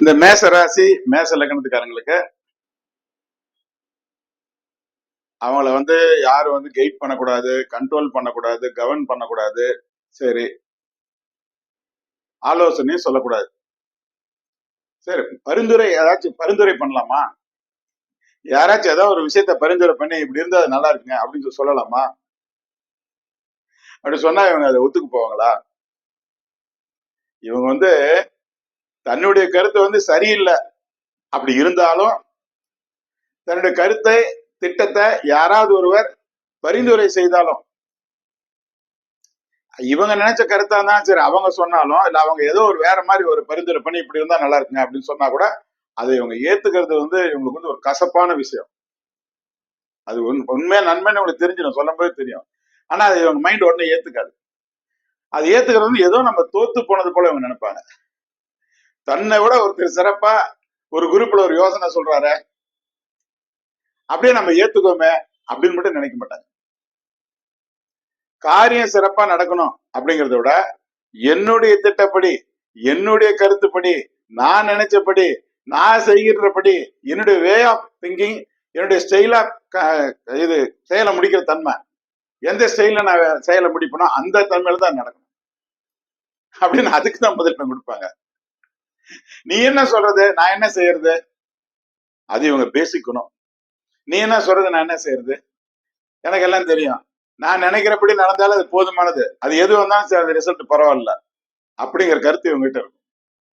இந்த மேச ராசி மேச லக்னத்துக்காரங்களுக்கு அவங்கள யாரும் கைட் பண்ணக்கூடாது, கண்ட்ரோல் பண்ணக்கூடாது, கவர்ன் பண்ணக்கூடாது. சரி, ஆலோசனையும் சொல்லக்கூடாது. சரி, பரிந்துரை ஏதாச்சும் பரிந்துரை பண்ணலாமா? யாராச்சும் ஏதாவது ஒரு விஷயத்த பரிந்துரை பண்ணி இப்படி இருந்தா அது நல்லா இருக்குங்க அப்படின்னு சொல்லலாமா? அப்படி சொன்னா இவங்க அதை ஒத்துக்கு போவாங்களா? இவங்க தன்னுடைய கருத்து சரியில்லை அப்படி இருந்தாலும் தன்னுடைய கருத்தை திட்டத்தை யாராவது ஒருவர் பரிந்துரை செய்தாலும் இவங்க நினைச்ச கருத்தா தான் சரி அவங்க சொன்னாலும் இல்ல அவங்க ஏதோ ஒரு வேற மாதிரி ஒரு பரிந்துரை பண்ணி இப்படி இருந்தா நல்லா இருக்குங்க அப்படின்னு சொன்னா கூட அதை இவங்க ஏத்துக்கிறது இவங்களுக்கு ஒரு கசப்பான விஷயம். அது உண்மையா நன்மைன்னு உங்களுக்கு தெரிஞ்சிடும், சொல்லும் போது தெரியும். ஆனா அது இவங்க மைண்ட் உடனே ஏத்துக்காது. அது ஏத்துக்கிறது ஏதோ நம்ம தோத்து போனது போல இவங்க நினைப்பாங்க. தன்னை விட ஒருத்தர் சிறப்பா ஒரு குரூப்ல ஒரு யோசனை சொல்றாரு அப்படியே நம்ம ஏத்துக்கோமே அப்படின்னு மட்டும் நினைக்க மாட்டாங்க. காரியம் சிறப்பா நடக்கணும் அப்படிங்கிறத விட என்னுடைய திட்டப்படி, என்னுடைய கருத்துப்படி, நான் நினைச்சபடி, நான் செய்கிறபடி, என்னுடைய வே ஆஃப் திங்கிங், என்னுடைய ஸ்டைல் ஆஃப் இது செயலை முடிக்கிற தன்மை, எந்த ஸ்டைல நான் செயலை முடிப்பனோ அந்த தன்மையில தான் நடக்கணும் அப்படின்னு அதுக்கு தான் முதலிடம் கொடுப்பாங்க. நீ என்ன சொல்றது, நான் என்ன செய்யறது, அது இவங்க பேசிக்கணும். நீ என்ன சொல்றது, நான் என்ன செய்யறது, எனக்கு எல்லாம் தெரியும், நான் நினைக்கிறபடி நடந்தாலும் அது போதுமானது, அது எது வந்தாலும் சரி அது ரிசல்ட் பரவாயில்ல அப்படிங்கிற கருத்து இவங்க கிட்ட இருக்கும்.